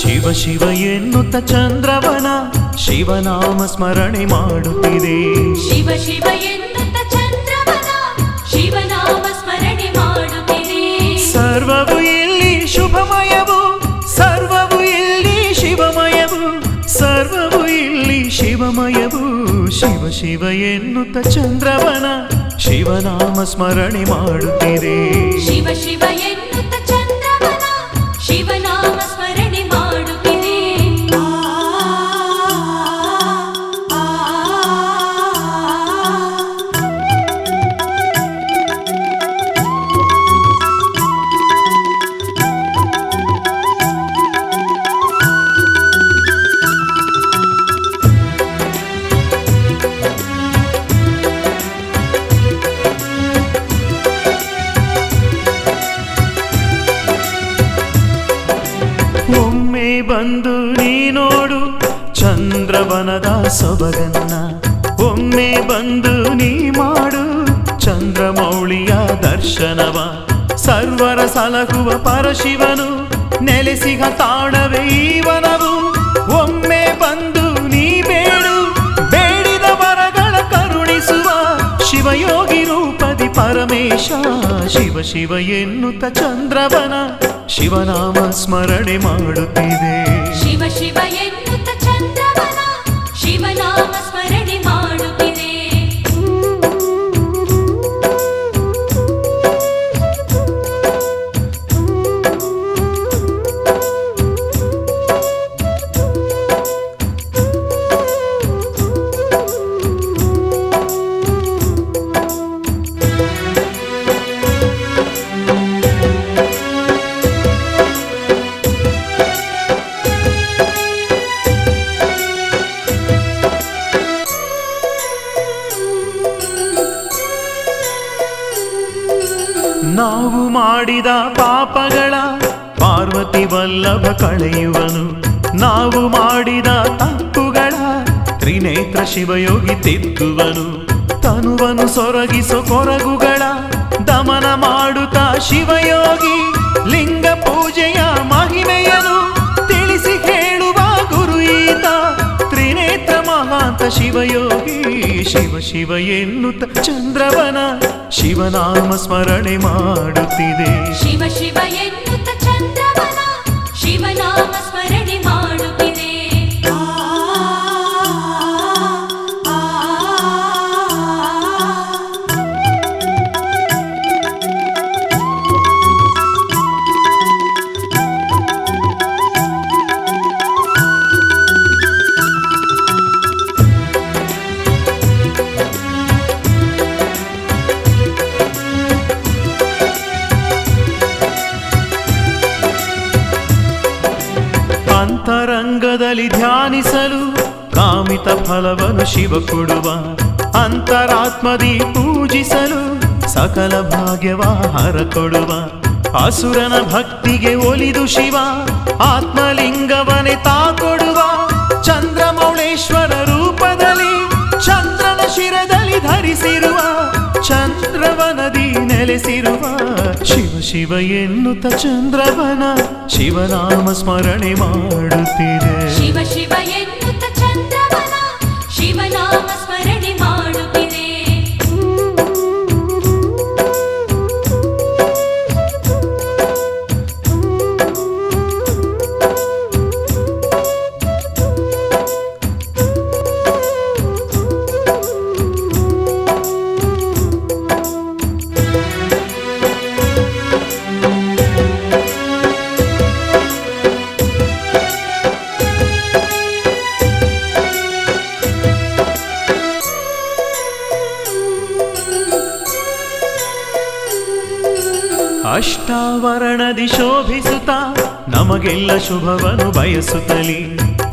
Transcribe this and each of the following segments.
ಶಿವ ಶಿವ ಎನ್ನುತ್ತ ಚಂದ್ರವನ ಶಿವನಾಮ ಸ್ಮರಣೆ ಮಾಡುತ್ತಿದೆ. ಶಿವ ಶಿವ ಎನ್ನುತ್ತ ಚಂದ್ರವನ ಶಿವನಾಮ ಸ್ಮರಣೆ ಮಾಡುತ್ತಿದೆ. ಸರ್ವವು ಇಲ್ಲಿ ಶುಭಮಯವು, ಸರ್ವವು ಇಲ್ಲಿ ಶಿವಮಯವು, ಸರ್ವವು ಇಲ್ಲಿ ಶಿವಮಯವು. ಶಿವ ಶಿವ ಎನ್ನುತ್ತ ಚಂದ್ರವನ ಶಿವನಾಮ ಸ್ಮರಣೆ ಮಾಡುತ್ತಿದೆ. ಶಿವ ಶಿವ ಎನ್ನುತ್ತ ಚಂದ್ರವನ ಶಿವನಾಮ ಸ್ಮರಣೆ ಮಾಡುತ್ತಿದೆ. ಒಮ್ಮೆ ಬಂದು ನೀ ನೋಡು ಚಂದ್ರವನದ ಸೊಬಗನ್ನ, ಒಮ್ಮೆ ಬಂದು ನೀ ಮಾಡು ಚಂದ್ರಮೌಳಿಯ ದರ್ಶನವ. ಸರ್ವರ ಸಲಹುವ ಪರಶಿವನು ನೆಲೆಸಿಗ ತಾಣವೇ ಈವನವು. ಒಮ್ಮೆ ಬಂದು ನೀ ಬೇಡು, ಬೇಡಿದ ವರಗಳ ಕರುಣಿಸುವ ಶಿವಯೋಗಿ ರೂಪದಿ ಪರಮೇಶ. ಶಿವ ಶಿವ ಎನ್ನುತ್ತ ಚಂದ್ರವನ ಶಿವನಾಮ ಸ್ಮರಣೆ ಮಾಡುತ್ತಿದೆ. ಶಿವ ಶಿವ ಎನ್ನುತ್ತ ಚಂದ್ರವನ ಶಿವನಾಮ ಸ್ಮರಣೆ ಮಾಡುತ್ತಿದೆ. ನಾವು ಮಾಡಿದ ಪಾಪಗಳ ಪಾರ್ವತಿ ವಲ್ಲಭ ಕಳೆಯುವನು, ನಾವು ಮಾಡಿದ ತಪ್ಪುಗಳ ತ್ರಿನೇತ್ರ ಶಿವಯೋಗಿ ತಿದ್ದುವನು. ತನುವನು ಸೊರಗಿಸೋ ಕೊರಗುಗಳ ದಮನ ಮಾಡುತ್ತಾ ಶಿವಯೋಗಿ ಲಿಂಗ ಪೂಜೆಯ ಮಹಿಮೆಯನು ತಿಳಿಸಿ ಹೇಳುವ ಗುರು ಈತ. ತ್ರಿನೇತ್ರ ಮಹಾಂತ ಶಿವಯೋಗಿ. ಶಿವ ಶಿವ ಎನ್ನುತ್ತ ಚಂದ್ರವನ ಶಿವನಾಮ ಸ್ಮರಣೆ ಮಾಡುತ್ತಿದೆ. ಶಿವ ಶಿವ ಎನ್ನುತ್ತ ಚಂದ್ರವನ ಶಿವನಾಮ ಸ್ಮರಣೆ ಮಾಡುತ್ತಿದೆ. ಅಂತರಂಗದಲ್ಲಿ ಧ್ಯಾನಿಸಲು ಕಾಮಿತ ಫಲವನ್ನು ಶಿವ ಕೊಡುವ, ಅಂತರಾತ್ಮದಿ ಪೂಜಿಸಲು ಸಕಲ ಭಾಗ್ಯವ ಹರ ಕೊಡುವ. ಅಸುರನ ಭಕ್ತಿಗೆ ಒಲಿದು ಶಿವ ಆತ್ಮಲಿಂಗವನೇ ತಾ ಕೊಡುವ. ಚಂದ್ರಮೌಳೇಶ್ವರ ರೂಪದಲ್ಲಿ ಚಂದ್ರನ ಶಿರದಲ್ಲಿ ಧರಿಸಿರುವ, ಚಂದ್ರವನದಿ ನೆಲೆಸಿರುವ. ಶಿವ ಶಿವ ಎನ್ನುತ್ತ ಚಂದ್ರವನ ಶಿವನಾಮ ಸ್ಮರಣೆ ಮಾಡುತ್ತಿದೆ. ಶಿವ ಶಿವ ಎನ್ನುತ್ತ ಚಂದ್ರವನ ಶಿವನಾಮ ಸ್ಮರಣೆ ಮಾಡುತ್ತಿದೆ. ಅಷ್ಟಾವರಣದಿ ಶೋಭಿಸುತ್ತ ನಮಗೆಲ್ಲ ಶುಭವನ್ನು ಬಯಸುತ್ತಲಿ.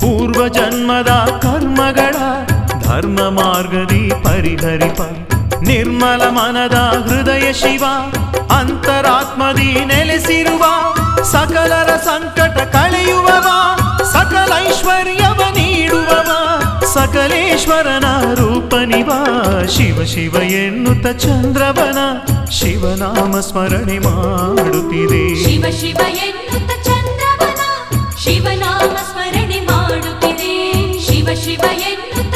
ಪೂರ್ವ ಜನ್ಮದ ಕರ್ಮಗಳ ಧರ್ಮ ಮಾರ್ಗದಿ ಪರಿಹರಿಪ. ನಿರ್ಮಲ ಮನದ ಹೃದಯ ಶಿವ ಅಂತರಾತ್ಮದಿ ನೆಲೆಸಿರುವ. ಸಕಲರ ಸಂಕಟ ಕಳೆಯುವವ, ಸಕಲ ಐಶ್ವರ್ಯವ ನೀಡುವವ. ಸಕಲೇಶ್ವರನ ರೂಪನಿವ. ಶಿವ ಶಿವ ಎನ್ನುತ್ತ ಚಂದ್ರವನ ಶಿವನಾಮ ಸ್ಮರಣೆ ಮಾಡುತ್ತಿದೆ. ಶಿವ ಶಿವ ಎನ್ನುತ್ತ ಚಂದ್ರವನ ಶಿವನಾಮ ಸ್ಮರಣೆ ಮಾಡುತ್ತಿದೆ ಶಿವ ಶಿವ ಎನ್ನುತ್ತ